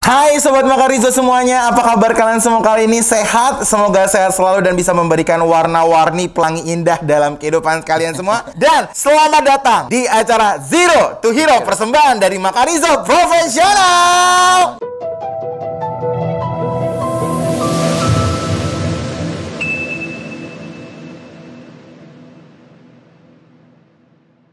Hai Sobat Makarizo semuanya, apa kabar kalian semua kali ini? Sehat? Semoga sehat selalu dan bisa memberikan warna-warni pelangi indah dalam kehidupan kalian semua. Dan selamat datang di acara Zero to Hero, persembahan dari Makarizo Profesional.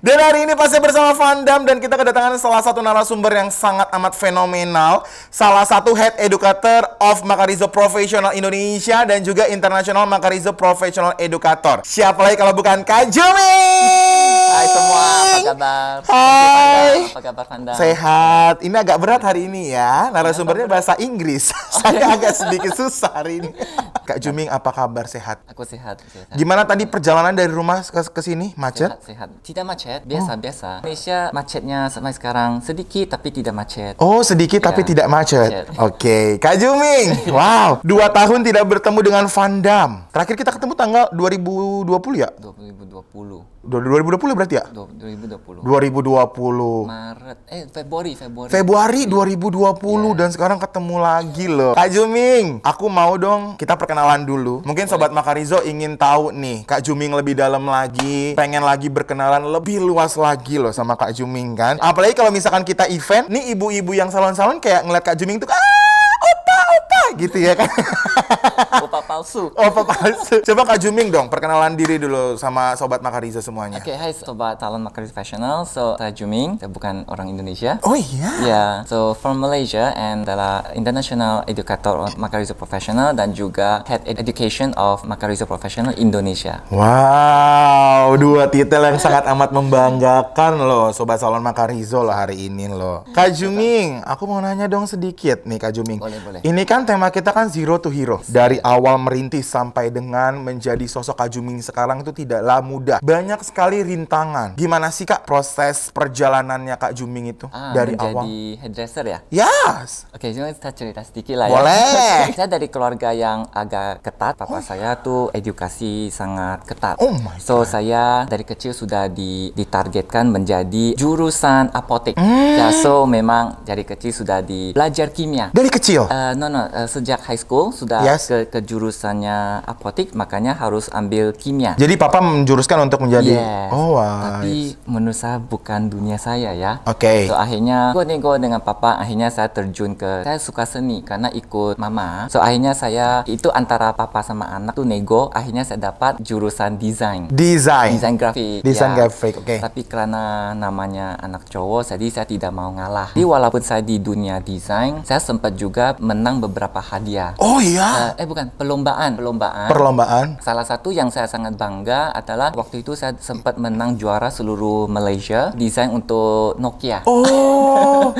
Dan hari ini pasti bersama Vandam dan kita kedatangan salah satu narasumber yang sangat amat fenomenal. Salah satu Head Educator of Makarizo Profesional Indonesia dan juga International Makarizo Professional Educator. Siapa lagi kalau bukan Kak Juming? Hai semua, apa kabar? Hai. Apa kabar Vandam? Sehat. Ini agak berat hari ini ya. Narasumbernya bahasa Inggris. Saya agak sedikit susah hari ini. Kak Juming, apa kabar? Sehat? Aku sehat. Gimana tadi perjalanan dari rumah ke sini? Macet? Sehat. Tidak macet, biasa. Indonesia macetnya sampai sekarang sedikit tapi tidak macet. Oh, sedikit tapi tidak macet. Oke. Kak Juming. Wow, 2 tahun tidak bertemu dengan Vandam. Terakhir kita ketemu tanggal 2020 ya? 2020. 2020 berarti ya? 2020. 2020. Maret. Februari. Februari 2020 dan sekarang ketemu lagi loh. Kak Juming, aku mau dong kita perkenalan dulu. Mungkin Sobat Makarizo ingin tahu nih Kak Juming lebih dalam lagi, pengen lagi berkenalan lebih luas lagi loh sama Kak Juming kan. Apalagi kalau misalkan kita event, nih ibu-ibu yang salon-salon kayak ngeliat Kak Juming tuh opa gitu ya kan. Opa palsu. Opa palsu. Coba Kak Juming dong perkenalan diri dulu sama Sobat Makarizo semuanya. Oke, hai Sobat Talent Makarizo Professional. Saya Juming, saya bukan orang Indonesia. Oh iya? Yeah, so from Malaysia and adalah International Educator of Makarizo Professional dan juga Head Education of Makarizo Professional Indonesia. Wow, 2 titel yang sangat amat membanggakan loh Sobat Salon Makarizo loh hari ini loh. Kak Juming, aku mau nanya dong sedikit nih Kak Juming. Boleh. Ini kan tema kita kan Zero to Hero. Dari awal merintis sampai dengan menjadi sosok Kak Juming sekarang itu tidaklah mudah. Banyak sekali rintangan. Gimana sih Kak proses perjalanannya Kak Juming itu dari awal? Menjadi hairdresser ya? Yes. Oke, jadi saya cerita sedikit lah ya. Boleh. Saya dari keluarga yang agak ketat. Papa saya tuh edukasi sangat ketat. Oh my God. So saya dari kecil sudah ditargetkan menjadi jurusan apotek. Ya, so memang dari kecil sudah belajar kimia. Dari kecil? Sejak high school sudah ke jurusannya apotek, makanya harus ambil kimia. Jadi Papa menjuruskan untuk menjadi. Yes. Oh, wow. Tapi menurut saya bukan dunia saya ya. Oke. So akhirnya nego dengan Papa, akhirnya saya terjun saya suka seni karena ikut Mama. So akhirnya saya itu antara Papa sama anak tuh nego, akhirnya saya dapat jurusan desain grafik. Desain grafik, oke. Tapi karena namanya anak cowok, jadi saya tidak mau ngalah. Jadi walaupun saya di dunia desain, saya sempat juga menang beberapa hadiah. Oh iya? Bukan, perlombaan. Salah satu yang saya sangat bangga adalah waktu itu saya sempat menang juara seluruh Malaysia desain untuk Nokia. Oh.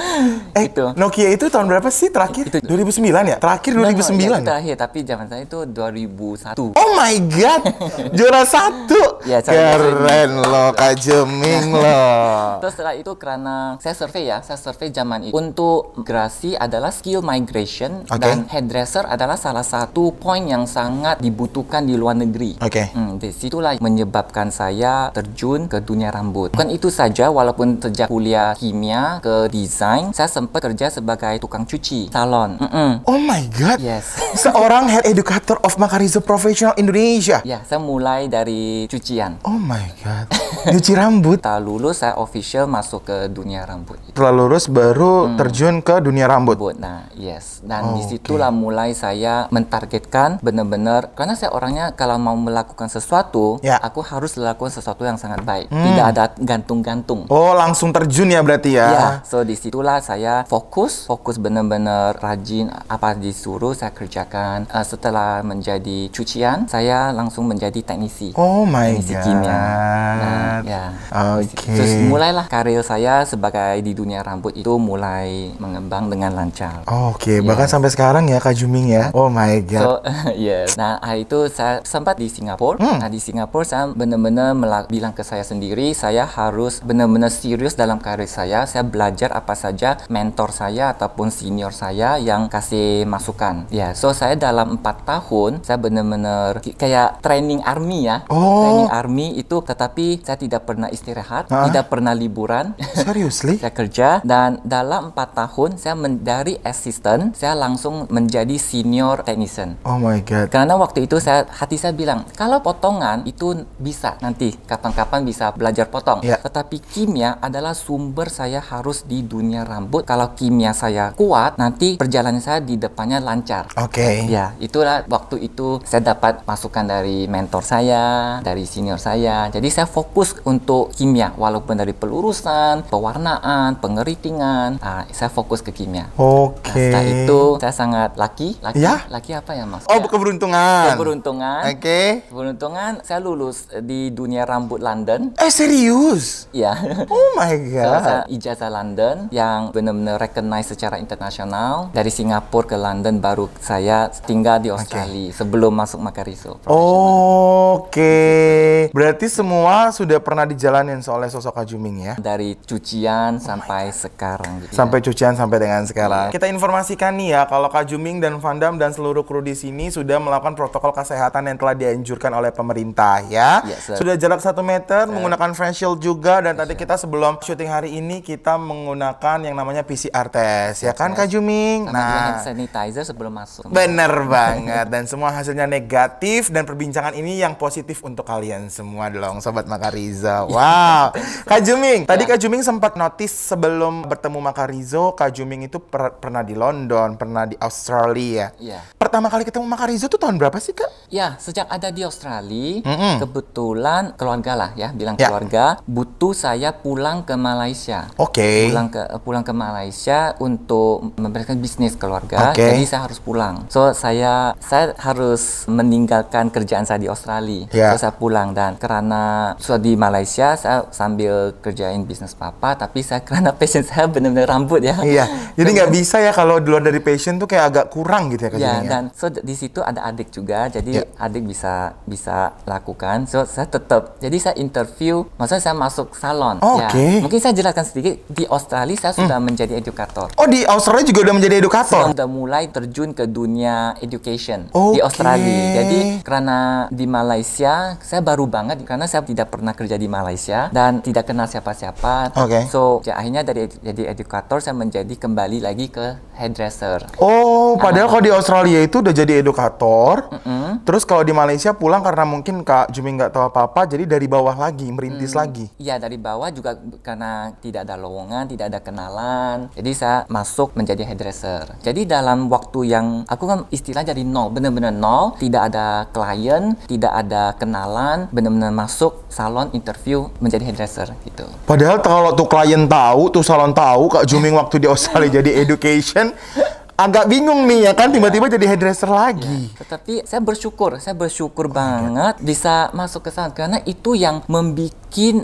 Itu. Nokia itu tahun berapa sih terakhir? 2009 ya? Terakhir 2009. Ya, itu terakhir, tapi zaman saya itu 2001. Oh my God. Juara 1. Ya, keren loh Kak Juming loh. Terus setelah itu karena saya survei zaman itu untuk migrasi adalah skill migration dan hairdresser adalah salah satu poin yang sangat dibutuhkan di luar negeri. Disitulah menyebabkan saya terjun ke dunia rambut. Bukan itu saja, walaupun sejak kuliah kimia ke desain, saya sempat kerja sebagai tukang cuci salon. Oh my God. Yes. Seorang Head Educator of Makarizo Professional Indonesia. Ya, saya mulai dari cucian. Oh my God. Cuci rambut. Setelah lulus, saya official masuk ke dunia rambut. Setelah lulus baru terjun ke dunia rambut. Nah, yes. Dan disitulah mulai saya mentargetkan benar-benar, karena saya orangnya kalau mau melakukan sesuatu, aku harus melakukan sesuatu yang sangat baik. Tidak ada gantung-gantung. Oh, langsung terjun ya berarti ya? Ya, so disitulah saya fokus benar-benar rajin, apa disuruh saya kerjakan. Setelah menjadi cucian, saya langsung menjadi teknisi. Oh my teknisi God. kimia. Nah, ya. Terus mulailah karir saya sebagai di dunia rambut itu mulai mengembang dengan lancar. Bahkan sampai sekarang ya Kak Juming ya. Oh my God. So, Yes. Nah, hari itu saya sempat di Singapura. Nah, di Singapura saya benar-benar bilang ke saya sendiri, saya harus benar-benar serius dalam karir saya. Saya belajar apa saja mentor saya ataupun senior saya yang kasih masukan. Ya, so saya dalam 4 tahun saya benar-benar kayak training army ya. Training army itu, tetapi saya tidak pernah istirahat, tidak pernah liburan. Seriously? Saya kerja dan dalam 4 tahun saya dari assistant saya langsung menjadi senior technician. Oh my god. Karena waktu itu hati saya bilang, kalau potongan itu bisa nanti kapan-kapan bisa belajar potong. Tetapi kimia adalah sumber saya harus di dunia rambut. Kalau kimia saya kuat, nanti perjalanan saya di depannya lancar. Ya, itulah waktu itu saya dapat masukan dari mentor saya, dari senior saya. Jadi saya fokus untuk kimia, walaupun dari pelurusan, pewarnaan, pengeritingan, saya fokus ke kimia. Nah, setelah itu saya sangat lucky apa ya Mas? Keberuntungan. Keberuntungan saya lulus di dunia rambut London. Serius? Ya. Oh my god. Saya ijazah London yang benar-benar recognize secara internasional. Dari Singapura ke London baru saya tinggal di Australia sebelum masuk Makarizo. Berarti semua sudah pernah dijalanin oleh sosok Kak Juming ya? Dari cucian sampai sekarang gitu. Sampai cucian sampai dengan sekarang. Kita informasikan nih ya, kalau Kak Juming dan Vandam dan seluruh kru di sini sudah melakukan protokol kesehatan yang telah dianjurkan oleh pemerintah ya. Sudah jarak 1 meter, menggunakan face shield juga, dan tadi kita sebelum syuting hari ini kita menggunakan yang namanya PCR test ya kan Kak Juming? Nah, hand sanitizer sebelum masuk. Bener banget, dan semua hasilnya negatif, dan perbincangan ini yang positif untuk kalian semua dong Sobat Makarizo. Wow. Kak Juming, tadi Kak Juming sempat notice sebelum bertemu Makarizo, Kak Juming itu pernah di London, pernah di Australia. Pertama kali ketemu Makarizo tuh tahun berapa sih Kak? Ya, sejak ada di Australia, kebetulan keluarga lah ya, keluarga butuh saya pulang ke Malaysia. Pulang ke Malaysia untuk memberikan bisnis keluarga. Jadi saya harus pulang. So saya harus meninggalkan kerjaan saya di Australia. So saya pulang, dan karena sudah di Malaysia saya sambil kerjain bisnis papa, tapi karena passion saya benar-benar rambut ya. Jadi nggak bisa ya kalau di luar dari passion tuh kayak agak kurang gitu ya Kak Juming. Dan so di situ ada adik juga, jadi adik bisa lakukan. So saya tetap, jadi saya interview, maksudnya saya masuk salon. Mungkin saya jelaskan sedikit, di Australia saya sudah menjadi edukator. Di Australia juga udah menjadi edukator? Sudah mulai terjun ke dunia education di Australia. Jadi karena di Malaysia saya baru banget, karena saya tidak pernah kerja di Malaysia dan tidak kenal siapa-siapa. So akhirnya dari jadi edukator saya menjadi kembali lagi ke hairdresser. Padahal kalau di Australia itu udah jadi edukator. Terus kalau di Malaysia pulang karena mungkin Kak Juming nggak tahu apa-apa, jadi dari bawah lagi, merintis lagi. Iya, dari bawah juga karena tidak ada lowongan, tidak ada kenalan. Jadi saya masuk menjadi hairdresser. Jadi dalam waktu yang aku kan istilah dari nol, benar-benar nol, tidak ada klien, tidak ada kenalan, benar-benar masuk salon, interview, menjadi hairdresser gitu. Padahal kalau tuh klien tahu, tuh salon tahu Kak Juming waktu di Australia jadi education, agak bingung nih ya kan, tiba-tiba jadi hairdresser lagi. Tetapi saya bersyukur banget bisa masuk ke sana, karena itu yang membuat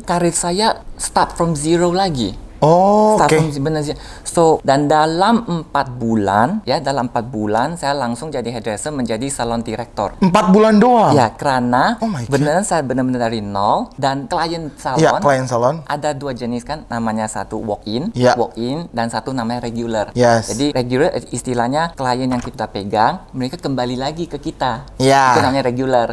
karir saya start from zero lagi. Sebenarnya. So, dan dalam 4 bulan, dalam 4 bulan saya langsung jadi hairdresser, menjadi salon director. 4 bulan doang? Ya, karena beneran saya benar-benar dari nol, dan klien salon, ada 2 jenis kan, namanya satu walk-in, dan satu namanya regular. Jadi regular istilahnya klien yang kita pegang, mereka kembali lagi ke kita. Itu namanya regular.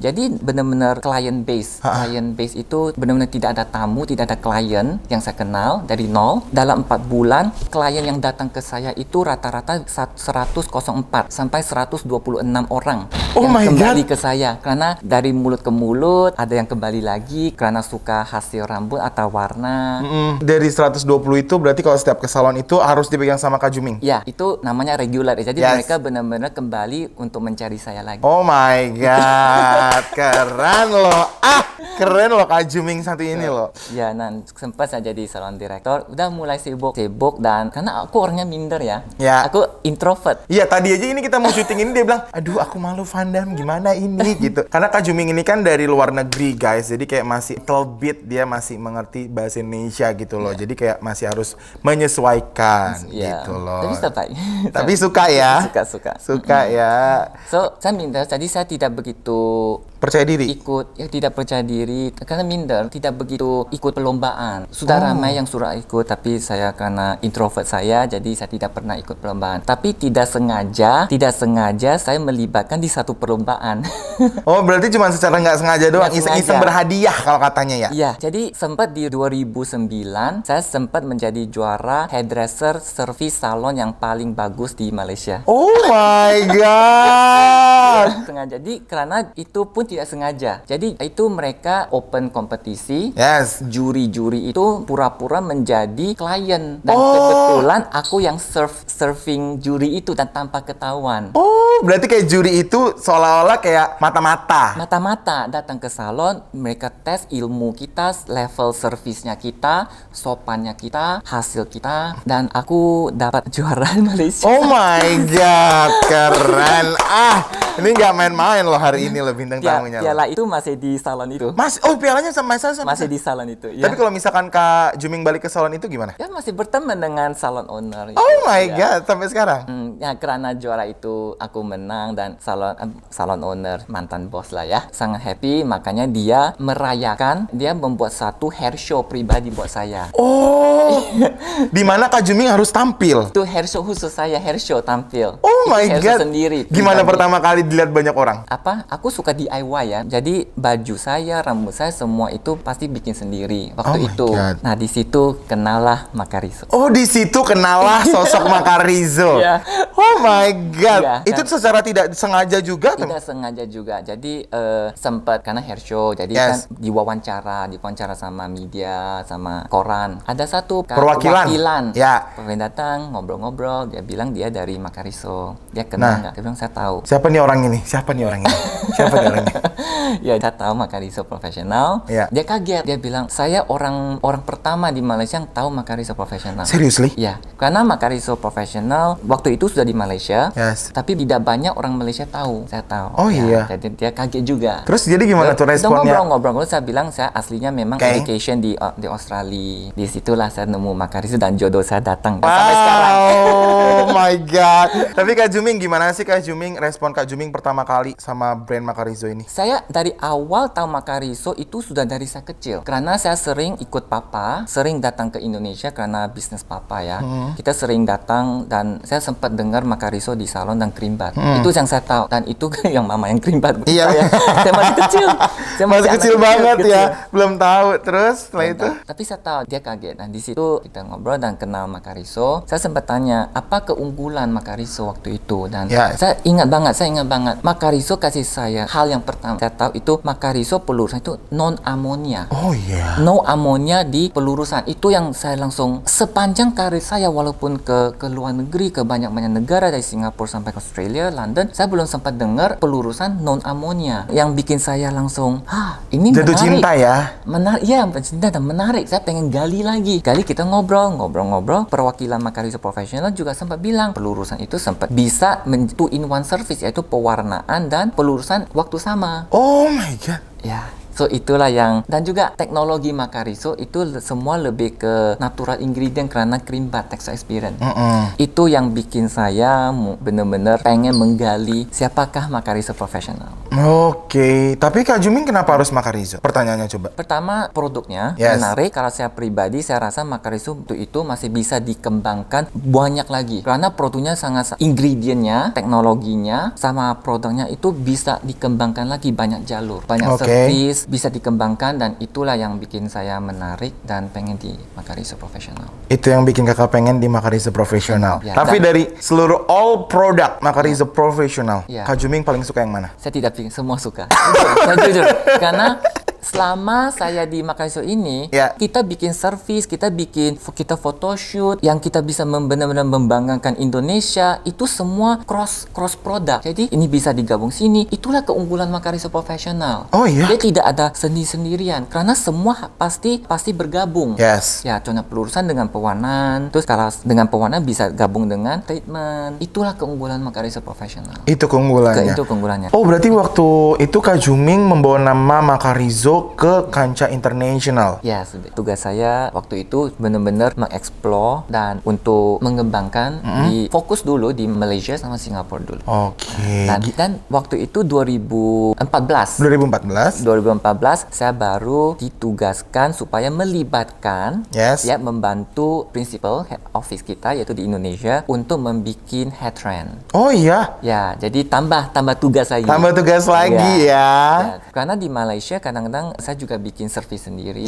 Jadi benar-benar client base. Client base itu benar-benar tidak ada tamu, tidak ada klien yang saya kenal. Dari nol, dalam 4 bulan klien yang datang ke saya itu rata-rata 104 sampai 126 orang yang kembali ke saya, karena dari mulut ke mulut, ada yang kembali lagi karena suka hasil rambut atau warna. Dari 120 itu berarti kalau setiap ke salon itu harus dipegang sama Kak Juming? Ya, itu namanya regular. Jadi mereka benar-benar kembali untuk mencari saya lagi. Oh my god, keren loh. Keren loh Kak Juming satu ini loh. Ya, sempat saya jadi salon direktur, udah mulai sibuk, dan karena aku orangnya minder ya. Aku introvert. Tadi aja ini kita mau syuting ini dia bilang, aduh aku malu Vandam gimana ini gitu. Karena Kak Juming ini kan dari luar negeri guys, jadi kayak masih bit dia masih mengerti bahasa Indonesia gitu loh. Jadi kayak masih harus menyesuaikan gitu loh. Tapi suka. Tapi suka ya. Suka ya. So saya minder, jadi saya tidak begitu percaya diri. Tidak percaya diri karena minder, tidak begitu ikut perlombaan. Sudah ramai yang sudah ikut, tapi saya karena introvert saya, jadi saya tidak pernah ikut perlombaan. Tapi tidak sengaja saya melibatkan di satu perlombaan. Oh, berarti cuma secara nggak sengaja doang, iseng-iseng berhadiah kalau katanya ya? Iya, jadi sempat di 2009 saya sempat menjadi juara hairdresser service salon yang paling bagus di Malaysia. Oh my god. Sengaja. Jadi karena itu pun tidak sengaja. Jadi itu mereka open kompetisi. Yes. Juri-juri itu pura-pura menjadi klien dan kebetulan aku yang serving juri itu dan tanpa ketahuan. Oh, berarti kayak juri itu seolah-olah kayak mata-mata datang ke salon, mereka tes ilmu kita, level servisnya kita, sopannya kita, hasil kita, dan aku dapat juara Malaysia. Oh my god, keren. Ini nggak main-main loh hari ini loh bintang tamunya. Piala itu masih di salon itu. Pialanya sama saya masih di salon itu. Ya. Tapi kalau misalkan Kak Juming balik ke salon itu gimana? Ya masih berteman dengan salon owner. Oh my god, sampai sekarang? Ya karena juara itu aku menang dan salon owner mantan bos lah ya sangat happy, makanya dia merayakan, dia membuat satu hair show pribadi buat saya. Oh, di mana Kak Juming harus tampil? Itu hair show khusus saya, hair show tampil. Oh my god. Sendiri. Gimana pertama kali dilihat banyak orang? Aku suka DIY ya. Jadi baju saya, rambut saya semua itu pasti bikin sendiri waktu itu. God. Nah, di situ kenalah Makarizo. Oh, di situ kenalah sosok Makarizo. Yeah. Oh my god. Yeah, itu secara tidak sengaja juga? Tidak sengaja juga. Jadi sempat karena hair show, jadi kan diwawancara sama media, sama koran. Ada satu perwakilan. Ya. Pemain datang ngobrol-ngobrol, dia bilang dia dari Makarizo. Dia kenal nggak? Dia bilang saya tahu. Siapa nih orang ini? Ya, saya tahu Makarizo profesional. Yeah. Dia kaget. Dia bilang, saya orang pertama di Malaysia yang tahu Makarizo profesional. Seriously? Ya, karena Makarizo profesional waktu itu sudah di Malaysia. Yes. Tapi tidak banyak orang Malaysia tahu. Saya tahu. Oh iya. Jadi dia kaget juga. Terus jadi gimana tuh responnya? Ngobrol. Saya bilang saya aslinya memang education di Australia. Di situlah saya nemu Makarizo dan jodoh saya datang sampai sekarang. Oh my god. Tapi Kak Juming gimana sih Kak Juming, respon Kak Juming pertama kali sama brand Makarizo ini? Saya dari awal tahu Makarizo itu sudah dari saya kecil. Karena saya sering ikut papa, sering datang ke Indonesia karena bisnis papa ya. Kita sering datang dan saya sempat dengar Makarizo di salon dan krimbat. Itu yang saya tahu dan itu yang mama yang krimbat. Iya. Saya masih kecil. Saya masih kecil banget ya. Belum tahu. Terus setelah itu? Tapi saya tahu dia kaget. Nah, di situ kita ngobrol dan kenal Makarizo. Saya sempat tanya, apa keunggulan Makarizo waktu itu? Dan saya ingat banget. Makarizo kasih saya hal yang pertama saya tahu itu Makarizo pelurusan itu non amonia. Oh iya. No amonia di pelurusan. Itu yang saya langsung sepanjang karir saya walaupun ke luar negeri, ke banyak-banyak negara dari Singapura sampai ke Australia, London, saya belum sempat dengar pelurusan non amonia. Yang bikin saya langsung, ini jatuh menarik. Cinta ya. Menarik, ya, cinta dan menarik. Saya pengen gali lagi. Kita ngobrol. Perwakilan Makarizo profesional juga sempat bilang pelurusan itu sempat bisa two in one service, yaitu pewarnaan dan pelurusan waktu sama. Oh my god. Ya. So itulah yang, dan juga teknologi Makarizo itu semua lebih ke natural ingredient karena krimbat texture experience. Itu yang bikin saya benar-benar pengen menggali siapakah Makarizo profesional. Oke, tapi Kak Juming kenapa harus Makarizo? Pertanyaannya coba. Pertama, produknya menarik. Kalau saya pribadi, saya rasa Makarizo itu masih bisa dikembangkan banyak lagi. Karena produknya sangat, ingredientnya, teknologinya, sama produknya itu bisa dikembangkan lagi banyak jalur, banyak service, bisa dikembangkan, dan itulah yang bikin saya menarik dan pengen di Makarizo profesional. Itu yang bikin kakak pengen di Makarizo profesional. Ya, tapi dari seluruh all product Makarizo profesional, Kak Juming paling suka yang mana? Saya tidak pikir semua suka. Saya jujur, karena selama saya di Makarizo ini, kita bikin service, kita photoshoot yang kita bisa benar-benar membanggakan Indonesia, itu semua cross produk. Jadi ini bisa digabung sini. Itulah keunggulan Makarizo Professional. Oh iya. Dia tidak ada sendirian karena semua pasti bergabung. Yes. Ya, contoh pelurusan dengan pewarnaan, terus kalau dengan pewarnaan bisa gabung dengan treatment. Itulah keunggulan Makarizo Professional. Itu keunggulannya. Itu keunggulannya. Oh, berarti waktu itu Kak Juming membawa nama Makarizo ke kancah internasional. Ya, tugas saya waktu itu benar-benar mengeksplor dan untuk mengembangkan fokus dulu di Malaysia sama Singapura dulu. Oke. Dan waktu itu 2014 saya baru ditugaskan supaya melibatkan membantu principal head office kita yaitu di Indonesia untuk membuat headtrend. Oh iya. Ya, jadi tambah tugas lagi. Tambah tugas lagi ya. Karena di Malaysia kadang-kadang saya juga bikin service sendiri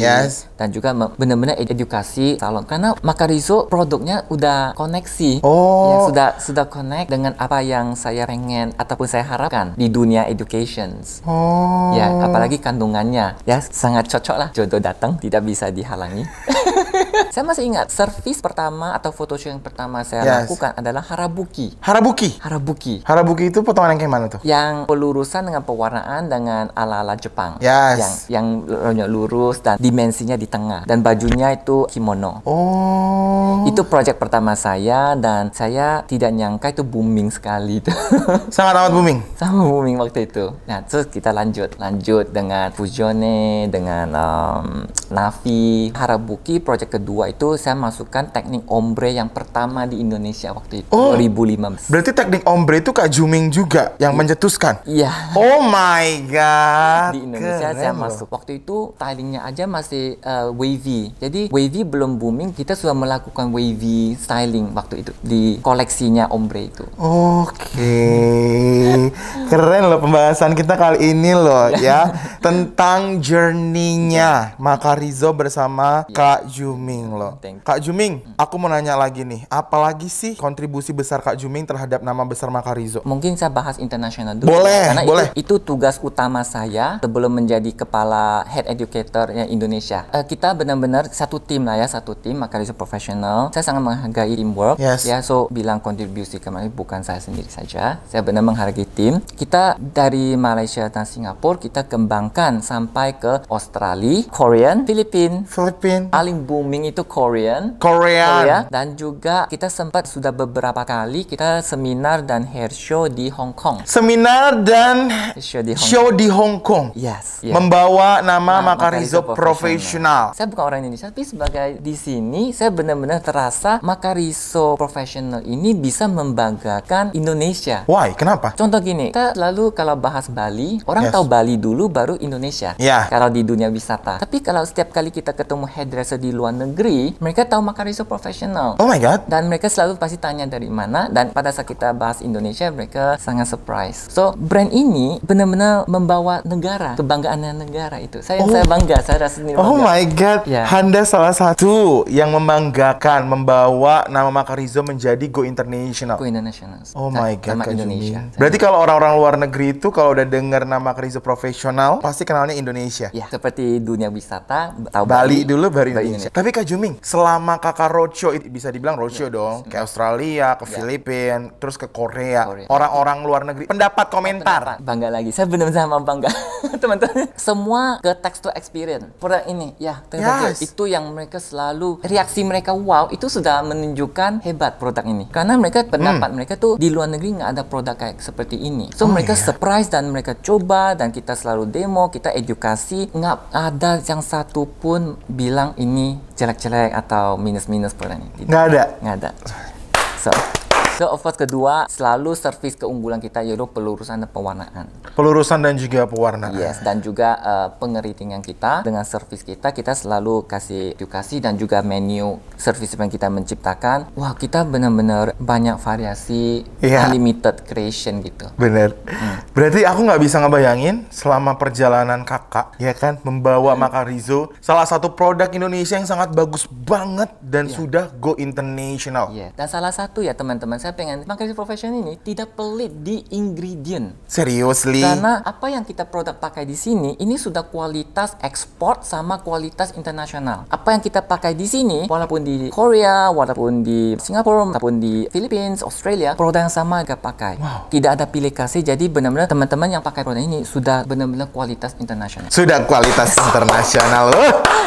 dan juga benar-benar edukasi salon. Karena Makarizo produknya udah koneksi. Oh. Ya, sudah connect dengan apa yang saya pengen ataupun saya harapkan di dunia educations. Oh. Ya, apalagi kandungannya. Ya, sangat cocok lah. Jodoh datang tidak bisa dihalangi. Saya masih ingat service pertama atau photoshoot yang pertama saya lakukan adalah harabuki. Harabuki itu potongan yang kayak mana tuh? Yang pelurusan dengan pewarnaan dengan ala-ala Jepang. Yang lurus dan dimensinya di tengah dan bajunya itu kimono. Oh. Itu project pertama saya dan saya tidak nyangka itu booming sekali itu. Sangat amat booming. Sama booming waktu itu. Nah, terus kita lanjut dengan Fusione, dengan Navi. Harabuki project kedua itu saya masukkan teknik ombre yang pertama di Indonesia waktu itu. 2015. Berarti teknik ombre itu Kak Juming juga yang mencetuskan? Iya. Oh my god. Di Indonesia saya masuk. Waktu itu stylingnya aja masih wavy. Jadi wavy belum booming, kita sudah melakukan wavy styling waktu itu di koleksinya ombre itu. Oke. Keren loh pembahasan kita kali ini loh ya. Tentang journey-nya Makarizo bersama Kak Juming loh. Kak Juming, aku mau nanya lagi nih. Apalagi sih kontribusi besar Kak Juming terhadap nama besar Makarizo? Mungkin saya bahas internasional dulu. Boleh. Itu tugas utama saya sebelum menjadi kepala head educator Indonesia. Kita benar-benar satu tim Makarizo Professional. Saya sangat menghargai teamwork. Ya, so bilang kontribusi kemarin bukan saya sendiri saja. Saya benar menghargai tim. Kita dari Malaysia dan Singapura kita kembangkan sampai ke Australia, Korean, Filipina. Paling booming itu Korea. Dan juga kita sempat sudah beberapa kali kita seminar dan hair show di Hong Kong. Seminar dan show di Hong Kong. Yes. Membawa nama Makarizo Professional. Saya bukan orang Indonesia, tapi sebagai di sini saya benar-benar terasa Makarizo Professional ini bisa membanggakan Indonesia. Why? Kenapa? Contoh gini, kita selalu kalau bahas Bali, orang tahu Bali dulu baru Indonesia. Kalau di dunia wisata. Tapi kalau setiap kali kita ketemu hairdresser di luar negeri, mereka tahu Makarizo Professional. Oh my god. Dan mereka selalu pasti tanya dari mana, dan pada saat kita bahas Indonesia, mereka sangat surprise. So, brand ini benar-benar membawa negara, kebanggaan negara itu. Saya bangga, saya rasa sendiri bangga. Oh my god. Anda salah satu yang membanggakan membawa nama Makarizo menjadi go international. Oh my god, Kak Indonesia. Berarti kalau orang-orang luar negeri itu kalau udah dengar nama Makarizo Professional, pasti kenalnya Indonesia. Ya, seperti dunia wisata, tahu Bali dulu baru Indonesia. Tapi Kak Juming, selama kakak roadshow, bisa dibilang roadshow dong, ke Australia, ke Filipina, terus ke Korea. Orang-orang luar negeri, pendapat komentar. Bangga lagi, saya benar-benar sama bangga. Teman-teman, semua ke text to experience. Produk ini, itu yang mereka selalu, reaksi mereka wow, itu sudah menunjukkan hebat produk ini. Karena mereka pendapat mereka tuh di luar negeri nggak ada produk kayak seperti ini. So mereka surprise dan mereka coba dan kita selalu demo, kita edukasi. Nggak ada yang satu pun bilang ini jelek-jelek atau minus-minus produk ini. Nggak ada. So, of course, kedua, selalu servis keunggulan kita yaitu pelurusan dan pewarnaan. Pelurusan dan juga pewarnaan. Yes, dan juga pengeritingan kita dengan servis kita selalu kasih edukasi dan juga menu servis yang kita menciptakan. Wah, kita benar-benar banyak variasi, unlimited creation gitu. Bener. Berarti aku nggak bisa ngebayangin selama perjalanan kakak, ya kan, membawa Makarizo, salah satu produk Indonesia yang sangat bagus banget dan sudah go international. Dan salah satu ya teman-teman, saya saya pengen Makarizzo Professional ini tidak pelit di ingredient. Seriously? Karena apa yang kita produk pakai di sini ini sudah kualitas ekspor sama kualitas internasional. Apa yang kita pakai di sini, walaupun di Korea, walaupun di Singapura, walaupun di Philippines, Australia, produk yang sama kita pakai. Wow. Tidak ada pilih kasih. Jadi benar-benar teman-teman yang pakai produk ini sudah benar-benar kualitas internasional. Sudah kualitas internasional.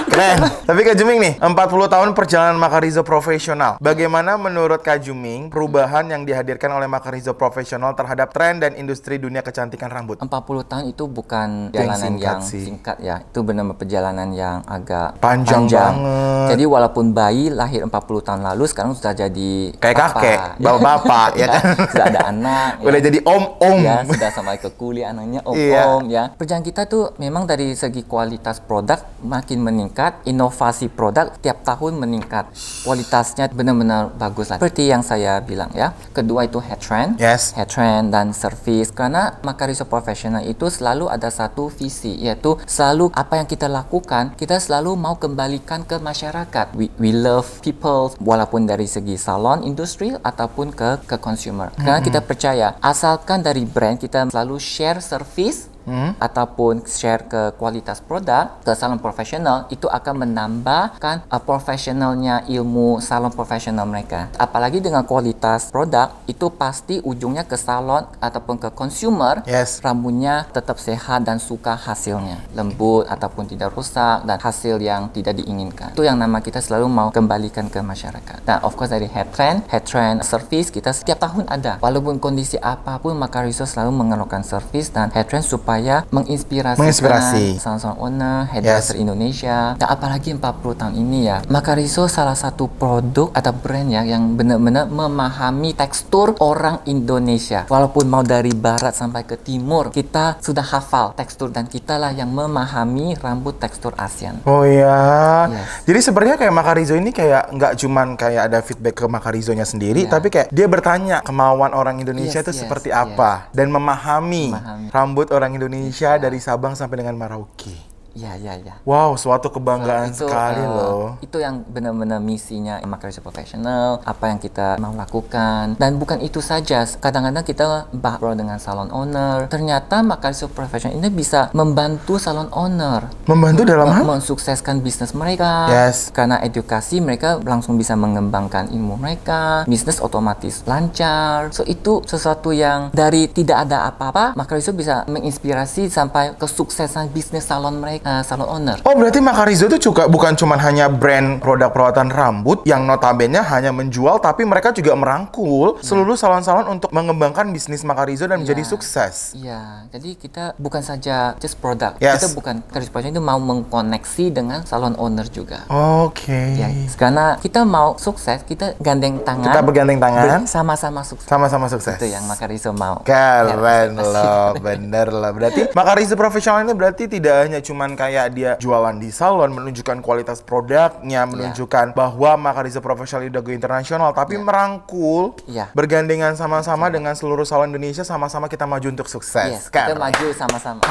Keren. Tapi Kak Juming nih, 40 tahun perjalanan Makarizzo Professional. Bagaimana menurut Kak Juming perubahan yang dihadirkan oleh Makarizzo Professional terhadap tren dan industri dunia kecantikan rambut? 40 tahun itu bukan perjalanan yang singkat ya. Itu benar-benar perjalanan yang agak panjang banget. Jadi walaupun bayi lahir 40 tahun lalu, sekarang sudah jadi kayak kakek, bapak-bapak ya kan. Sudah ada anak. Udah jadi om-om. Ya, sudah sampai ke kuliah anaknya om-om ya. Perjalanan kita tuh memang dari segi kualitas produk makin meningkat, inovasi produk tiap tahun meningkat. Kualitasnya benar-benar bagus lah. Seperti yang saya bilang ya. Kedua itu head trend. Yes. Head trend dan service. Karena Makarizzo Professional itu selalu ada satu visi, yaitu selalu apa yang kita lakukan, kita selalu mau kembalikan ke masyarakat. We love people, walaupun dari segi salon, industri, ataupun ke consumer. Karena kita percaya, asalkan dari brand kita selalu share service, ataupun share ke kualitas produk ke salon profesional, itu akan menambahkan profesionalnya ilmu salon profesional mereka. Apalagi dengan kualitas produk itu pasti ujungnya ke salon ataupun ke consumer, rambutnya tetap sehat dan suka hasilnya, lembut ataupun tidak rusak dan hasil yang tidak diinginkan. Itu yang nama kita selalu mau kembalikan ke masyarakat. Dan of course dari head trend service kita setiap tahun ada. Walaupun kondisi apapun, Makarizzo selalu mengeluarkan service dan head trend supaya menginspirasi salon-salon owner, hairdresser Indonesia. Dan apalagi 40 tahun ini ya, Makarizzo salah satu produk atau brand ya yang benar-benar memahami tekstur orang Indonesia. Walaupun mau dari barat sampai ke timur, kita sudah hafal tekstur dan kita lah yang memahami rambut tekstur ASEAN. Oh ya. Jadi sebenarnya kayak Makarizzo ini kayak nggak cuman kayak ada feedback ke Makarizzo-nya sendiri, tapi kayak dia bertanya kemauan orang Indonesia itu seperti apa dan memahami rambut orang Indonesia dari Sabang sampai dengan Merauke. Ya. Wow, suatu kebanggaan sekali loh. Itu yang benar-benar misinya Makarizzo Professional, apa yang kita mau lakukan. Dan bukan itu saja, kadang-kadang kita ngobrol dengan salon owner. Ternyata Makarizzo Professional ini bisa membantu salon owner. Membantu dalam hal? Mensukseskan bisnis mereka. Karena edukasi mereka langsung bisa mengembangkan ilmu mereka. Bisnis otomatis lancar. So itu sesuatu yang dari tidak ada apa-apa, Makarizzo bisa menginspirasi sampai kesuksesan bisnis salon mereka. Salon owner. Oh, berarti Makarizzo itu juga bukan cuma hanya brand produk perawatan rambut yang notabene hanya menjual, tapi mereka juga merangkul seluruh salon-salon untuk mengembangkan bisnis Makarizzo dan menjadi sukses. Iya, jadi kita bukan saja just produk. Kita bukan, Makarizzo itu mau mengkoneksi dengan salon owner juga. Oke. Karena kita mau sukses, kita gandeng tangan. Kita bergandeng tangan. Sama-sama sukses. Sama-sama sukses. Itu yang Makarizzo mau. Keren loh, bener loh. Berarti Makarizzo Professional ini berarti tidak hanya cuman kayak dia jualan di salon, menunjukkan kualitas produknya, menunjukkan bahwa Makarizzo Professional udah go internasional, tapi merangkul, bergandengan sama-sama dengan seluruh salon Indonesia, sama-sama kita maju untuk sukses. Kita maju sama-sama.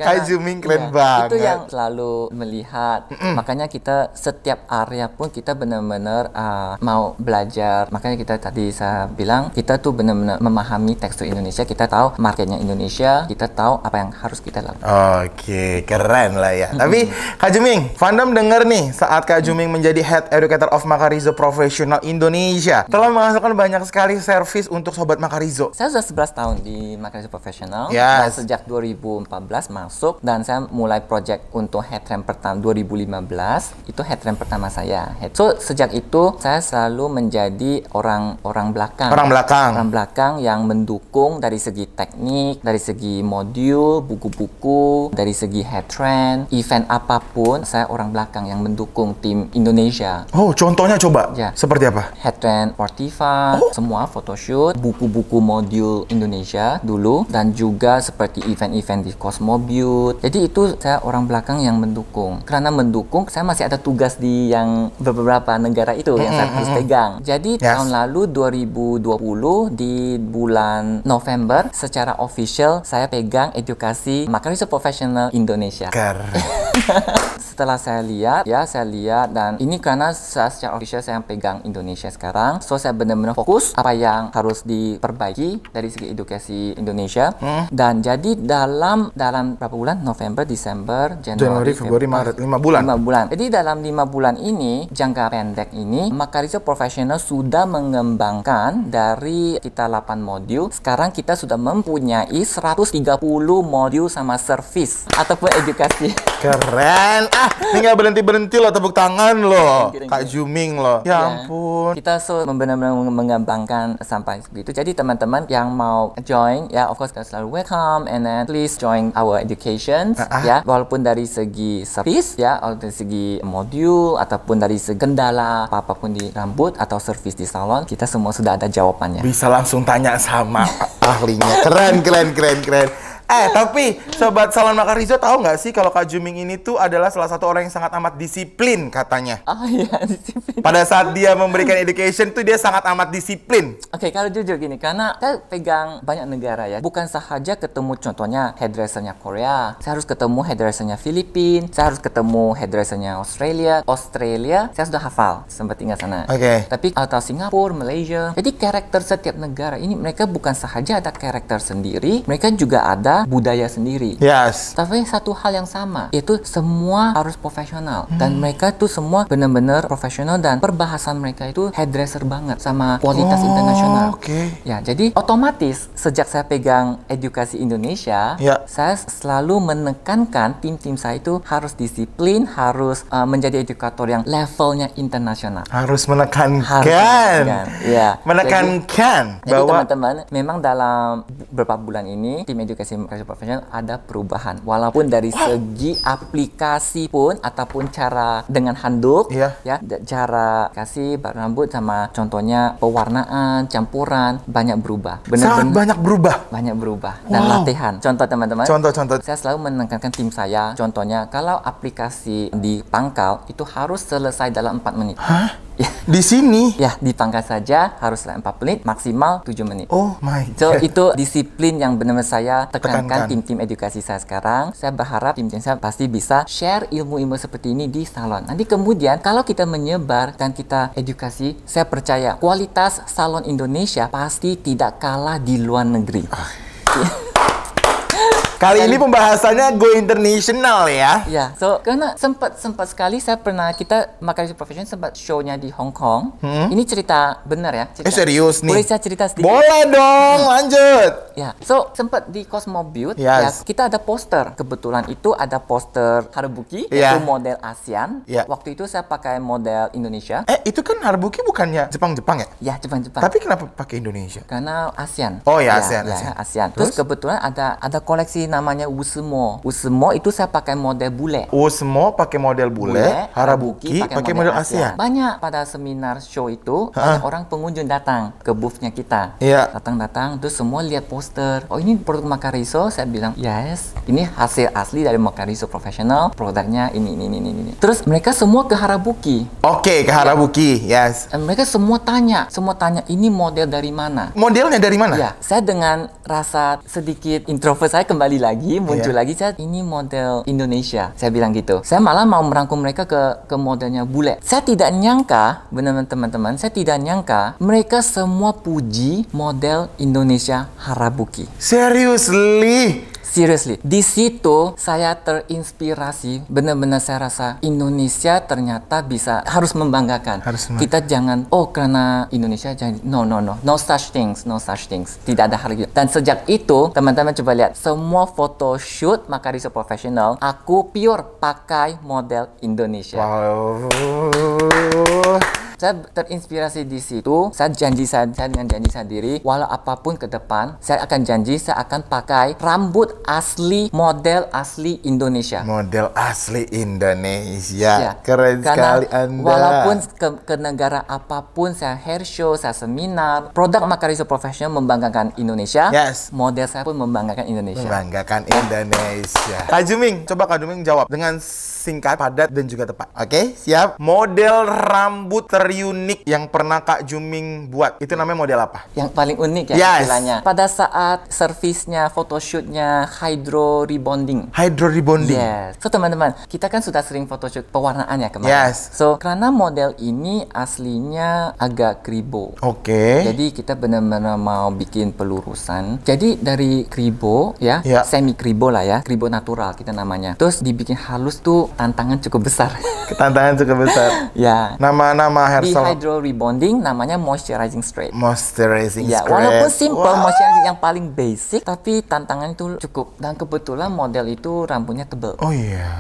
Kak Juming keren banget. Itu yang selalu melihat. Makanya kita setiap area pun kita benar-benar mau belajar. Makanya kita tadi saya bilang, kita tuh benar-benar memahami tekstur Indonesia, kita tahu marketnya Indonesia, kita tahu apa yang harus kita lakukan. Oke, keren lah ya. Tapi Kak Juming, fandom denger nih saat Kak Juming menjadi Head Educator of Makarizzo Professional Indonesia telah menghasilkan banyak sekali servis untuk sobat Makarizzo. Saya sudah 11 tahun di Makarizzo Professional. Dan sejak 2014 masuk dan saya mulai project untuk head trend pertama 2015. Itu head trend pertama saya. So sejak itu saya selalu menjadi orang belakang. Orang belakang yang mendukung dari segi teknik, dari segi modul, buku-buku, dari segi head trend, event apapun, saya orang belakang yang mendukung tim Indonesia. Oh, contohnya coba? Seperti apa? Head trend Sportiva, semua photoshoot, buku-buku modul Indonesia dulu, dan juga seperti event-event di Cosmo Beauty. Jadi itu saya orang belakang yang mendukung. Karena mendukung, saya masih ada tugas di yang beberapa negara itu yang saya harus pegang. Jadi tahun lalu 2020 di bulan November secara official saya pegang edukasi Makarizzo Professional Indonesia. setelah saya lihat dan ini karena saya secara official saya yang pegang Indonesia sekarang, so saya benar-benar fokus apa yang harus diperbaiki dari segi edukasi Indonesia. Dan jadi dalam berapa bulan? November, Desember, Januari, Februari, Maret, 5 bulan. 5 bulan. Jadi dalam 5 bulan ini, jangka pendek ini, Makarizo Professional sudah mengembangkan dari kita 8 modul. Sekarang kita sudah mempunyai 130 modul sama service ataupun edukasi. Keren. Tinggal berhenti loh, tepuk tangan loh. Kak Juming loh. Ya ampun. Kita benar-benar mengembangkan sampai begitu. Jadi teman-teman yang mau join, ya of course selalu welcome, and then please join our education. Ya, walaupun dari segi service, ya, atau dari segi modul ataupun dari segi kendala apapun di rambut atau service di salon, kita semua sudah ada jawabannya. Bisa langsung tanya sama ahlinya. Keren. Tapi sobat salon Makarizo tahu nggak sih kalau Kak Juming ini tuh adalah salah satu orang yang sangat amat disiplin katanya. Oh iya, disiplin. Pada saat dia memberikan education tuh dia sangat amat disiplin. Oke, kalau jujur gini, karena saya pegang banyak negara ya. Bukan sahaja ketemu contohnya hairdressernya Korea, saya harus ketemu hairdressernya Filipina, saya harus ketemu hairdressernya Australia, saya sudah hafal, sempat tinggal sana. Oke. Tapi atau Singapura, Malaysia. Jadi karakter setiap negara ini mereka bukan sahaja ada karakter sendiri, mereka juga ada budaya sendiri. Yes. Tapi satu hal yang sama, yaitu semua harus profesional. Dan mereka tuh semua benar-benar profesional dan perbahasan mereka itu hairdresser banget sama kualitas internasional. Oke. Ya, jadi otomatis sejak saya pegang edukasi Indonesia, saya selalu menekankan tim-tim saya itu harus disiplin, harus menjadi edukator yang levelnya internasional. Harus menekankan. Ya. Menekankan jadi bahwa teman-teman, memang dalam beberapa bulan ini tim edukasi Makarizo Professional ada perubahan. Walaupun dari segi aplikasi pun ataupun cara dengan handuk, ya, cara kasih rambut sama contohnya pewarnaan, campuran banyak berubah. Sangat banyak berubah. Banyak berubah. Dan latihan. Contoh teman-teman. Contoh. Saya selalu menekankan tim saya. Contohnya kalau aplikasi di pangkal itu harus selesai dalam 4 menit. Hah? Di sini? Ya, di pangkal saja harus 4 menit, maksimal 7 menit. Oh my So, God. itu disiplin yang benar-benar saya tekankan tim-tim edukasi saya sekarang. Saya berharap tim-tim saya pasti bisa share ilmu-ilmu seperti ini di salon. Nanti kemudian, kalau kita menyebar dan kita edukasi, saya percaya kualitas salon Indonesia pasti tidak kalah di luar negeri. Kali ini pembahasannya go international ya. Ya, so karena sempat sekali kita Makarizo Professional sempat show-nya di Hong Kong. Ini cerita benar ya? Serius nih? Boleh saya cerita sedikit? Boleh dong, lanjut. Ya, so sempat di Cosmo Beauty, ya, kita ada poster. Kebetulan itu ada poster Harabuki, itu model ASEAN. Waktu itu saya pakai model Indonesia. Itu kan Harabuki bukannya Jepang-Jepang ya? Ya, Jepang-Jepang. Tapi kenapa pakai Indonesia? Karena ASEAN. Oh ya, ASEAN. Terus kebetulan ada koleksi namanya Usemo. Usemo itu saya pakai model bule. Usemo pakai model bule, Harabuki pakai model ASEAN. Banyak pada seminar show itu, banyak orang pengunjung datang ke booth-nya kita. Datang, terus semua lihat poster. Oh, ini produk Makarizo. Saya bilang, yes, ini hasil asli dari Makarizo Professional. Produknya ini. Terus mereka semua ke Harabuki. Oke, ke Harabuki, yes. Dan mereka semua tanya, ini model dari mana? Modelnya dari mana? Ya, saya dengan rasa sedikit introvert saya kembali lagi, muncul lagi, ini model Indonesia. Saya bilang gitu. Saya malah mau merangkum mereka ke modelnya bule. Saya tidak nyangka, benar-benar teman-teman, saya tidak nyangka mereka semua puji model Indonesia Harabuki. Seriously, di situ saya terinspirasi. Benar-benar saya rasa Indonesia ternyata harus membanggakan. Kita jangan karena Indonesia jangan. No such things. Tidak ada hal itu. Dan sejak itu, teman-teman coba lihat semua photoshoot Makarizo Professional, aku pure pakai model Indonesia. Wow. Saya terinspirasi di situ. Saya dengan janji saya diri, walau apapun ke depan, saya akan janji saya akan pakai rambut asli, model asli Indonesia. Model asli Indonesia. Keren sekali Anda. Walaupun ke negara apapun, saya hair show, saya seminar, produk Makarizo Professional membanggakan Indonesia. Model saya pun membanggakan Indonesia. Kak Juming, coba Kak Juming jawab dengan singkat, padat, dan juga tepat. Oke, siap? Model rambut terunik yang pernah Kak Juming buat, itu namanya model apa? Yang paling unik ya istilahnya. Pada saat servisnya, photoshootnya hydro rebonding. Hydro rebonding? Yes. So teman-teman, kita kan sudah sering photoshoot pewarnaan ya kemarin. Yes. So karena model ini aslinya agak kribo. Oke. Jadi kita benar-benar mau bikin pelurusan. Jadi dari kribo ya, semi kribo lah ya, kribo natural kita namanya. Terus dibikin halus tuh tantangan cukup besar. Tantangan cukup besar. Ya. Nama hair Di salon. hydro rebonding namanya moisturizing straight. Moisturizing ya, straight. Walaupun simple moisturizing yang paling basic, tapi tantangan itu cukup. Dan kebetulan model itu rambutnya tebal. Oh iya.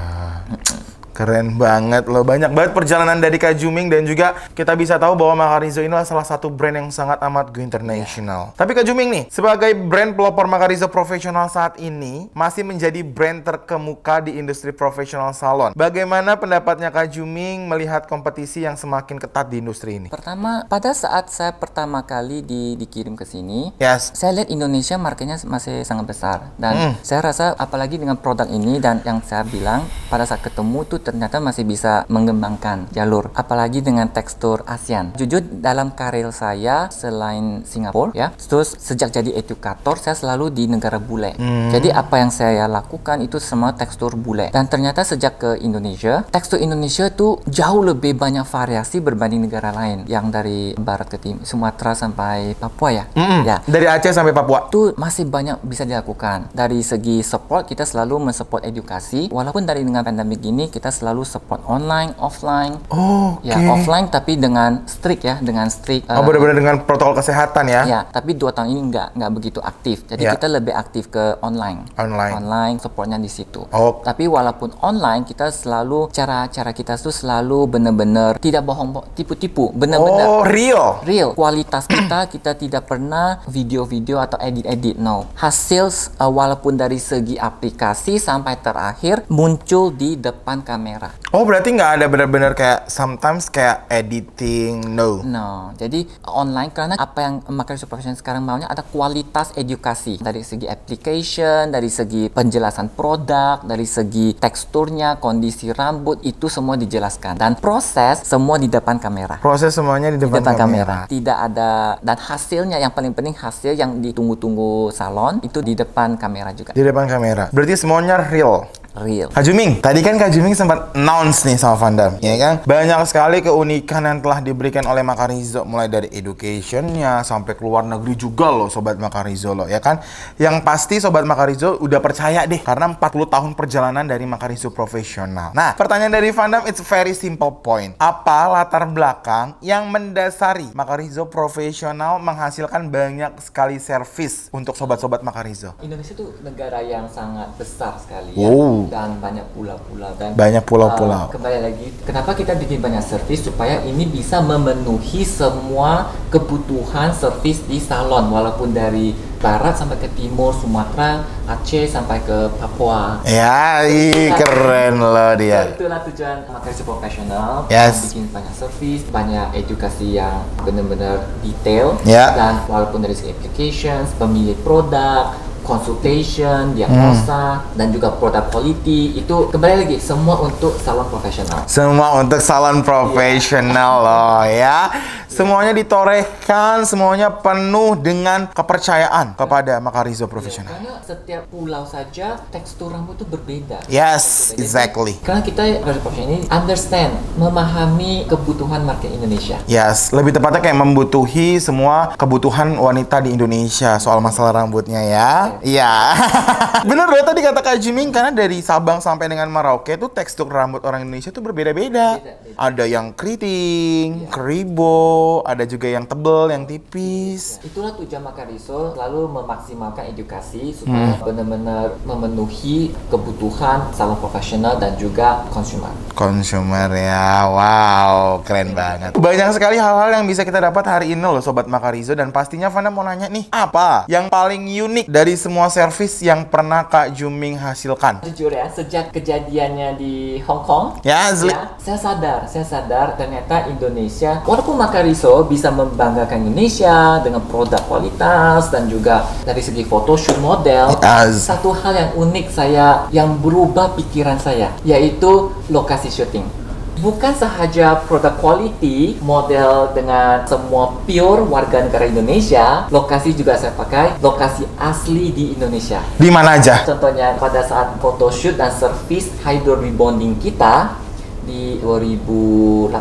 Keren banget loh, banyak banget perjalanan dari Kak Juming dan juga kita bisa tahu bahwa Makarizo ini adalah salah satu brand yang sangat amat go international. Tapi Kak Juming nih, sebagai brand pelopor Makarizo profesional saat ini, masih menjadi brand terkemuka di industri profesional salon. Bagaimana pendapatnya Kak Juming melihat kompetisi yang semakin ketat di industri ini? Pertama, pada saat saya pertama kali dikirim ke sini, saya lihat Indonesia marketnya masih sangat besar. Dan saya rasa apalagi dengan produk ini dan yang saya bilang, pada saat ketemu tuh ternyata masih bisa mengembangkan jalur, apalagi dengan tekstur ASEAN. Jujur dalam karir saya selain Singapura ya, terus sejak jadi edukator saya selalu di negara bule. Jadi apa yang saya lakukan itu semua tekstur bule. Dan ternyata sejak ke Indonesia, tekstur Indonesia tuh jauh lebih banyak variasi berbanding negara lain, yang dari barat ke timur, Sumatera sampai Papua ya. Ya. Dari Aceh sampai Papua. Itu masih banyak bisa dilakukan. Dari segi support kita selalu mensupport edukasi, walaupun dari dengan pandemi ini kita selalu support online, offline. Ya, offline tapi dengan strict ya, dengan strict. Benar-benar dengan protokol kesehatan ya? Ya, tapi 2 tahun ini nggak begitu aktif. Jadi kita lebih aktif ke online. Online supportnya di situ. Tapi walaupun online, kita selalu cara kita tuh selalu benar-benar tidak bohong, tipu-tipu, benar-benar. Real. Kualitas kita tidak pernah video-video atau edit-edit. No. Hasil walaupun dari segi aplikasi sampai terakhir muncul di depan kamera. Berarti nggak ada benar-benar kayak sometimes kayak editing, no. Jadi online karena apa yang Makarizo Professional sekarang maunya ada kualitas edukasi dari segi application, dari segi penjelasan produk, dari segi teksturnya, kondisi rambut itu semua dijelaskan dan proses semua di depan kamera. Proses semuanya di depan kamera. Tidak ada, dan hasilnya yang paling penting hasil yang ditunggu-tunggu salon itu di depan kamera juga. Di depan kamera. Berarti semuanya real. Kak Juming, tadi kan Kak Juming sempat announce nih sama Vandam, ya kan? Banyak sekali keunikan yang telah diberikan oleh Makarizo, mulai dari educationnya sampai ke luar negeri juga loh, Sobat Makarizo loh, ya kan? Yang pasti Sobat Makarizo udah percaya deh, karena 40 tahun perjalanan dari Makarizo profesional. Nah, pertanyaan dari Vandam, it's very simple point. Apa latar belakang yang mendasari Makarizo profesional menghasilkan banyak sekali servis untuk Sobat-Sobat Makarizo? Indonesia tuh negara yang sangat besar sekali ya. Dan banyak pulau-pulau. Kembali lagi, kenapa kita bikin banyak servis? Supaya ini bisa memenuhi semua kebutuhan servis di salon, walaupun dari barat sampai ke timur, Sumatera, Aceh sampai ke Papua. Ya, keren loh dia. Itulah tujuan Makarizo Profesional. Bikin banyak servis, banyak edukasi yang benar-benar detail. Dan walaupun dari segi applications, pemilih produk, consultation, diagnosa, dan juga produk quality, itu kembali lagi semua untuk salon profesional. Semua untuk salon profesional loh ya. Semuanya ditorehkan, semuanya penuh dengan kepercayaan kepada Makarizo profesional. Karena setiap pulau saja tekstur rambut itu berbeda. Yes, exactly. Karena kita Makarizo profesional ini understand, memahami kebutuhan market Indonesia. Yes, lebih tepatnya kayak membutuhi semua kebutuhan wanita di Indonesia soal masalah rambutnya ya. Iya. Bener loh tadi kata Kak Juming, karena dari Sabang sampai dengan Merauke tuh tekstur rambut orang Indonesia tuh berbeda-beda. Ada yang keriting, keribo, ada juga yang tebel, yang tipis. Itulah tujuan Makarizo, selalu memaksimalkan edukasi supaya benar-benar memenuhi kebutuhan salon profesional dan juga konsumer. Konsumer ya, wow, keren banget. Banyak sekali hal-hal yang bisa kita dapat hari ini loh Sobat Makarizo, dan pastinya Vanda mau nanya nih, apa yang paling unik dari semua servis yang pernah Kak Juming hasilkan? Jujur ya, sejak kejadiannya di Hong Kong, saya sadar ternyata Indonesia, walaupun Makarizo bisa membanggakan Indonesia dengan produk kualitas dan juga dari segi photoshoot model, satu hal yang unik yang berubah pikiran saya, yaitu lokasi syuting. Bukan sahaja produk quality, model dengan semua pure warga negara Indonesia, lokasi juga saya pakai lokasi asli di Indonesia. Di mana aja? Contohnya pada saat photoshoot dan service hydro rebonding kita di 2018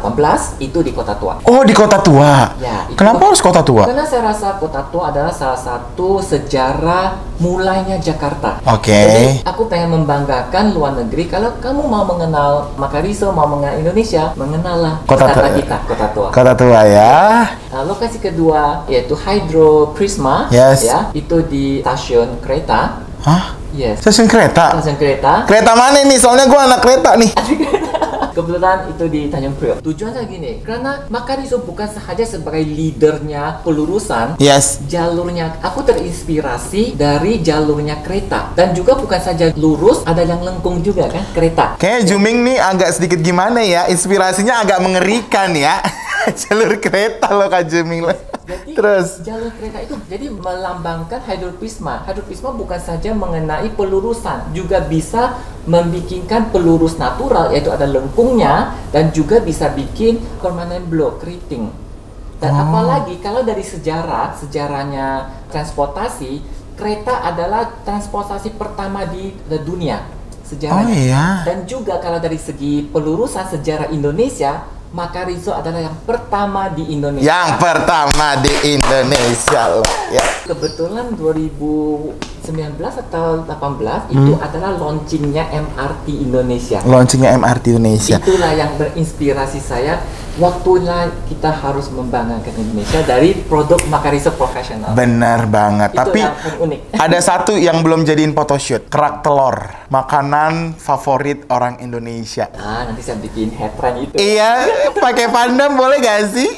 itu di Kota Tua. Oh, di Kota Tua. Ya, kenapa harus Kota Tua? Karena saya rasa Kota Tua adalah salah satu sejarah mulainya Jakarta. Oke. Jadi aku pengen membanggakan luar negeri. Kalau kamu mau mengenal Makarizo, mau mengenal Indonesia, mengenallah Kota kita, Kota Tua. Kota Tua ya. Nah, lokasi kedua yaitu Hydro Prisma. Yes. Ya, itu di stasiun kereta. Hah? Yes. Stasiun kereta? Stasiun kereta. Kereta mana nih? Soalnya gua anak kereta nih. Kebetulan itu di Tanjung Priok. Tujuannya gini, karena Makarizo bukan sahaja sebagai leadernya pelurusan, Yes. jalurnya aku terinspirasi dari jalurnya kereta, dan juga bukan saja lurus, ada yang lengkung juga kan kereta. Kayak Juming nih agak sedikit gimana ya, inspirasinya agak mengerikan ya. Jalur kereta loh Kak Juming. Jadi Terus jalur kereta itu jadi melambangkan hydroprisma. Hydroprisma bukan saja mengenai pelurusan, juga bisa membikinkan pelurus natural, yaitu ada lengkungnya, dan juga bisa bikin permanent block keriting. Dan apalagi kalau dari sejarahnya transportasi, kereta adalah transportasi pertama di dunia sejarahnya. Oh iya. Dan juga kalau dari segi pelurusan sejarah Indonesia, Makarizo adalah yang pertama di Indonesia. Yang pertama di Indonesia loh. Ya. Kebetulan 2019 atau 18 itu adalah launchingnya MRT Indonesia. Launchingnya MRT Indonesia. Itulah yang berinspirasi saya. Waktunya kita harus membanggakan Indonesia dari produk Makarizo Professional. Benar banget. Itu Tapi yang unik. ada satu yang belum jadiin photoshoot. Kerak telur. Makanan favorit orang Indonesia. Ah, nanti saya bikin headline itu. Iya, pakai pandam boleh gak sih?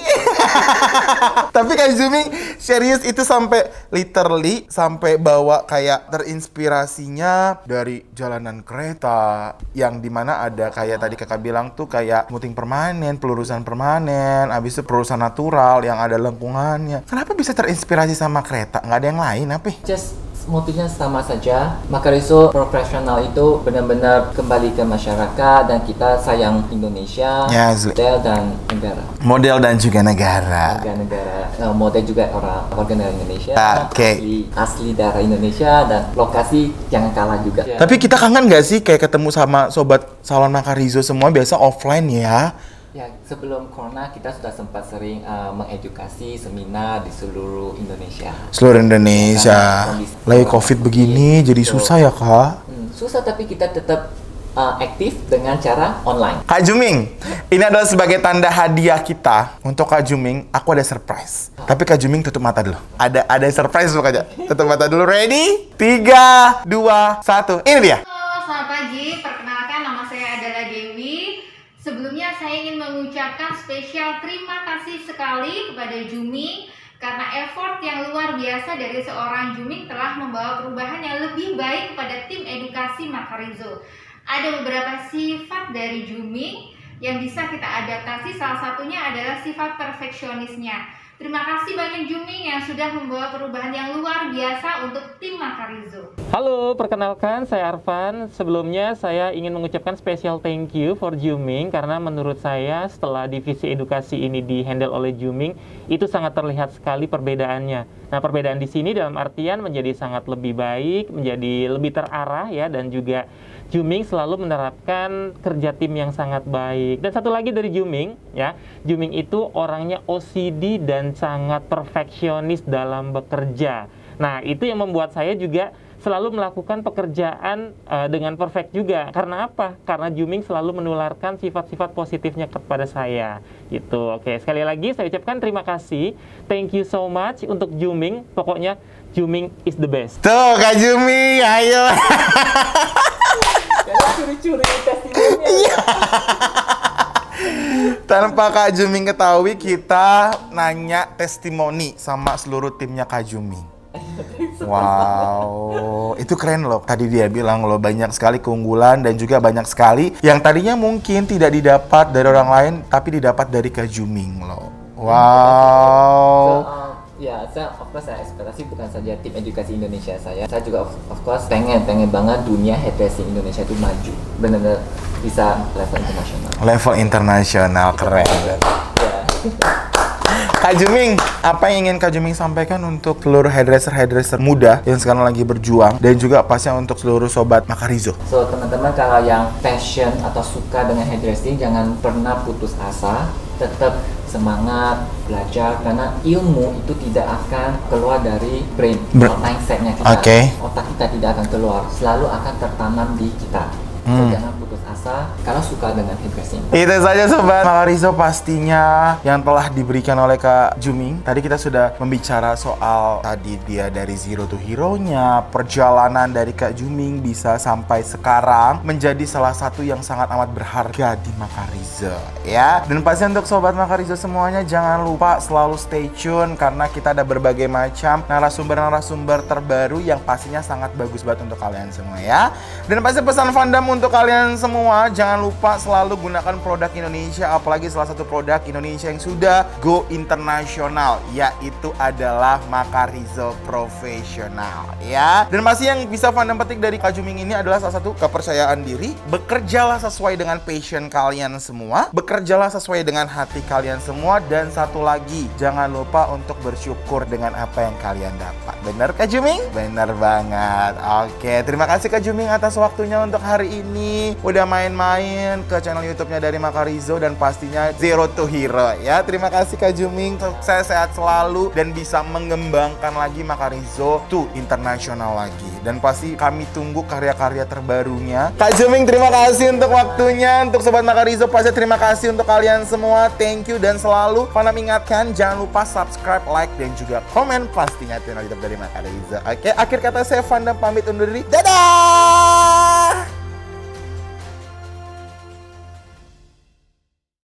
Tapi Kak Juming serius itu sampai literally sampai bawa kayak terinspirasinya dari jalanan kereta yang dimana ada kayak tadi kakak bilang tuh kayak smoothing permanen, pelurusan permanen, abis itu pelurusan natural yang ada lengkungannya. Kenapa bisa terinspirasi sama kereta? Nggak ada yang lain apa? Just motifnya sama saja. Makarizo Professional itu benar-benar kembali ke masyarakat, dan kita sayang Indonesia, Yes. model dan negara. Model dan juga negara. Model juga orang warga negara Indonesia, Oke. asli daerah Indonesia, dan lokasi jangan kalah juga. Tapi kita kangen nggak sih kayak ketemu sama sobat salon Makarizo semua biasa offline ya? Ya, sebelum corona kita sudah sempat sering mengedukasi seminar di seluruh Indonesia. Seluruh Indonesia. Lagi COVID begini jadi Betul. susah ya kak? Susah, tapi kita tetap aktif dengan cara online. Kak Juming, ini adalah sebagai tanda hadiah kita untuk Kak Juming. Aku ada surprise. Tapi Kak Juming tutup mata dulu. Ada surprise aja. Tutup mata dulu. Ready? 3, 2, 1. Ini dia. Halo, selamat pagi. Perkenalkan, nama saya adalah Dewi. Sebelumnya saya ingin mengucapkan spesial terima kasih sekali kepada Juming karena effort yang luar biasa dari seorang Juming telah membawa perubahan yang lebih baik kepada tim edukasi Makarizo. Ada beberapa sifat dari Juming yang bisa kita adaptasi, salah satunya adalah sifat perfeksionisnya. Terima kasih banyak Juming yang sudah membawa perubahan yang luar biasa untuk tim Makarizo. Halo, perkenalkan saya Arfan. Sebelumnya saya ingin mengucapkan special thank you for Juming karena menurut saya setelah divisi edukasi ini di-handle oleh Juming, itu sangat terlihat sekali perbedaannya. Nah, perbedaan di sini dalam artian menjadi sangat lebih baik, menjadi lebih terarah ya, dan juga Juming selalu menerapkan kerja tim yang sangat baik. Dan satu lagi dari Juming, ya, Juming itu orangnya OCD dan sangat perfeksionis dalam bekerja. Nah, itu yang membuat saya juga selalu melakukan pekerjaan dengan perfect juga. Karena apa? Karena Juming selalu menularkan sifat-sifat positifnya kepada saya. Gitu. Oke, sekali lagi saya ucapkan terima kasih. Thank you so much untuk Juming. Pokoknya Juming is the best. Tuh Kak Juming, ayo. Curi-curi testimoninya. Tanpa Kak Juming ketahui, kita nanya testimoni sama seluruh timnya Kak Juming. Wow, itu keren loh. Tadi dia bilang loh, banyak sekali keunggulan dan juga banyak sekali yang tadinya mungkin tidak didapat dari orang lain, tapi didapat dari Kak Juming loh. Wow. Ya, of course saya ekspektasi bukan saja tim edukasi Indonesia saya juga of course pengen banget dunia hairdressing Indonesia itu maju, benar-benar bisa level internasional. Level internasional, keren. Kak Juming, apa yang ingin Kak Juming sampaikan untuk seluruh hairdresser muda yang sekarang lagi berjuang dan juga pastinya untuk seluruh sobat Makarizo? So, teman-teman kalau yang passion atau suka dengan hairdressing, jangan pernah putus asa, tetap semangat belajar karena ilmu itu tidak akan keluar dari brain, mindsetnya kita. Otak kita tidak akan keluar, selalu akan tertanam di kita. So, jangan putus asa kalau suka dengan hairdressing. Itu saja sobat Makarizo pastinya yang telah diberikan oleh Kak Juming. Tadi kita sudah membicara soal tadi dia dari zero to hero-nya, perjalanan dari Kak Juming bisa sampai sekarang menjadi salah satu yang sangat amat berharga di Makarizo ya. Dan pasti untuk sobat Makarizo semuanya jangan lupa selalu stay tune karena kita ada berbagai macam narasumber-narasumber terbaru yang pastinya sangat bagus banget untuk kalian semua ya. Dan pasti pesan fandom untuk kalian semua, jangan lupa selalu gunakan produk Indonesia, apalagi salah satu produk Indonesia yang sudah go internasional, yaitu adalah Makarizo Professional ya. Dan masih yang bisa fandom petik dari Kak Juming ini adalah salah satu kepercayaan diri, bekerjalah sesuai dengan passion kalian semua, bekerjalah sesuai dengan hati kalian semua, dan satu lagi, jangan lupa untuk bersyukur dengan apa yang kalian dapat. Bener Kak Juming? Bener banget. Oke, terima kasih Kak Juming atas waktunya untuk hari ini, udah main-main ke channel YouTube-nya dari Makarizo dan pastinya Zero to Hero ya. Terima kasih Kak Juming, sukses, sehat selalu dan bisa mengembangkan lagi Makarizo to internasional lagi. Dan pasti kami tunggu karya-karya terbarunya. Kak Juming, terima kasih untuk waktunya. Untuk sobat Makarizo pasti terima kasih untuk kalian semua. Thank you dan selalu Fana ingatkan jangan lupa subscribe, like dan juga komen pastinya channel YouTube dari Makarizo. Oke, akhir kata saya Fana pamit undur diri. Dadah.